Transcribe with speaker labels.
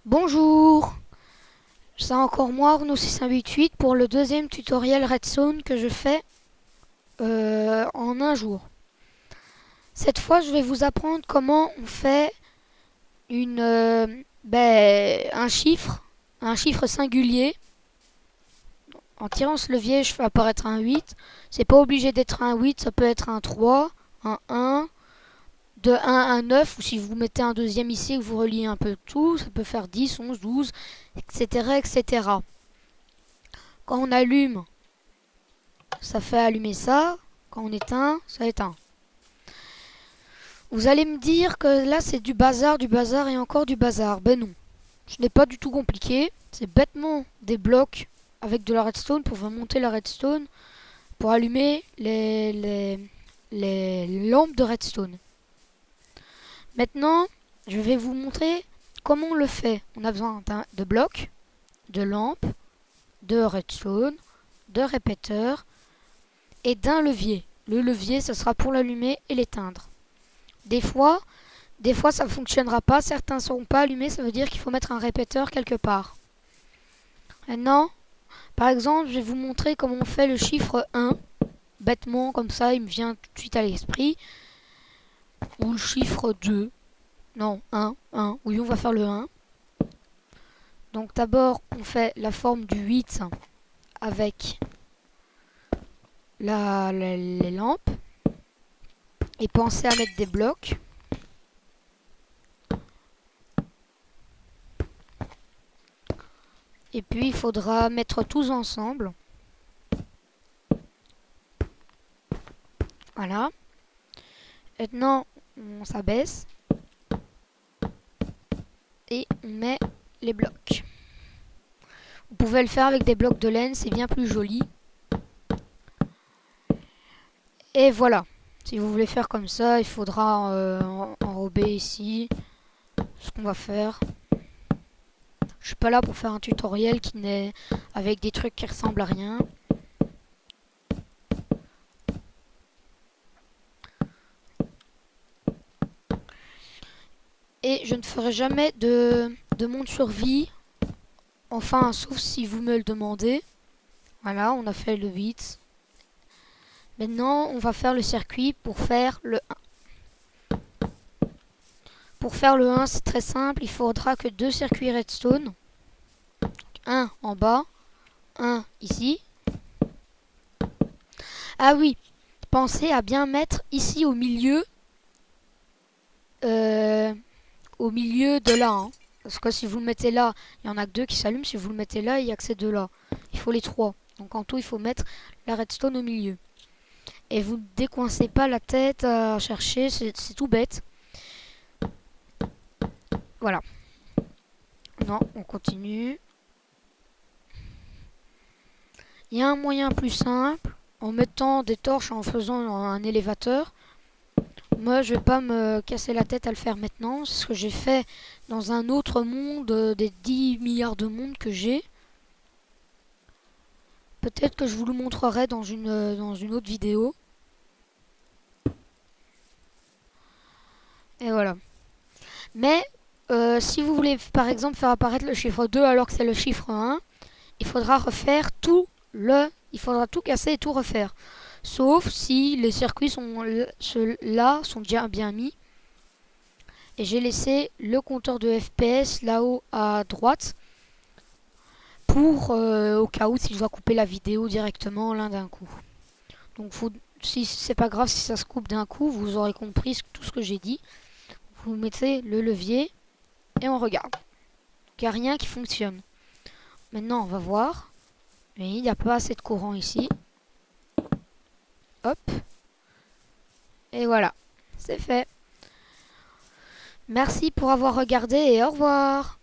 Speaker 1: Bonjour, c'est encore moi Arnaud6188 pour le deuxième tutoriel Redstone que je fais en un jour. Cette fois je vais vous apprendre comment on fait un chiffre singulier. En tirant ce levier je fais apparaître un 8. C'est pas obligé d'être un 8, ça peut être un 3, un 1, de 1 à 9, ou si vous mettez un deuxième ici et que vous reliez un peu tout, ça peut faire 10, 11, 12, etc. etc. Quand on allume, ça fait allumer ça. Quand on éteint, ça éteint. Vous allez me dire que là c'est du bazar et encore du bazar. Ben non, ce n'est pas du tout compliqué. C'est bêtement des blocs avec de la redstone pour faire monter la redstone pour allumer les lampes de redstone. Maintenant, je vais vous montrer comment on le fait. On a besoin de blocs, de lampes, de redstone, de répéteurs et d'un levier. Le levier, ce sera pour l'allumer et l'éteindre. Des fois, ça ne fonctionnera pas. Certains ne seront pas allumés, ça veut dire qu'il faut mettre un répéteur quelque part. Maintenant, par exemple, je vais vous montrer comment on fait le chiffre 1. Bêtement, comme ça, il me vient tout de suite à l'esprit. Ou le chiffre 2. Non, 1. Oui, on va faire le 1. Donc d'abord, on fait la forme du 8 avec les lampes. Et pensez à mettre des blocs. Et puis il faudra mettre tous ensemble. Voilà. Maintenant, on s'abaisse. Et on met les blocs. Vous pouvez le faire avec des blocs de laine, c'est bien plus joli. Et voilà. Si vous voulez faire comme ça, il faudra enrober ici ce qu'on va faire. Je suis pas là pour faire un tutoriel qui n'est avec des trucs qui ressemblent à rien. Et je ne ferai jamais de monde survie. Enfin, sauf si vous me le demandez. Voilà, on a fait le 8. Maintenant, on va faire le circuit pour faire le 1. Pour faire le 1, c'est très simple. Il faudra que deux circuits redstone. Un en bas, un ici. Ah oui, pensez à bien mettre ici au milieu de là. Hein. Parce que si vous le mettez là, il n'y en a que deux qui s'allument. Si vous le mettez là, il n'y a que ces deux-là. Il faut les trois. Donc en tout, il faut mettre la redstone au milieu. Et vous ne décoincez pas la tête à chercher, c'est tout bête. Voilà. Non, on continue. Il y a un moyen plus simple, en mettant des torches, en faisant un élévateur. Moi, je vais pas me casser la tête à le faire maintenant. C'est ce que j'ai fait dans un autre monde, des 10 milliards de mondes que j'ai. Peut-être que je vous le montrerai dans une autre vidéo. Et voilà. Mais si vous voulez par exemple faire apparaître le chiffre 2 alors que c'est le chiffre 1, il faudra refaire il faudra tout casser et tout refaire. Sauf si les circuits ceux-là sont déjà bien mis. Et j'ai laissé le compteur de FPS là-haut à droite pour au cas où si je dois couper la vidéo directement l'un d'un coup. Donc si c'est pas grave si ça se coupe d'un coup, vous aurez compris tout ce que j'ai dit. Vous mettez le levier et on regarde. Donc il n'y a rien qui fonctionne. Maintenant on va voir. Mais il n'y a pas assez de courant ici. Hop. Et voilà. C'est fait. Merci pour avoir regardé et au revoir.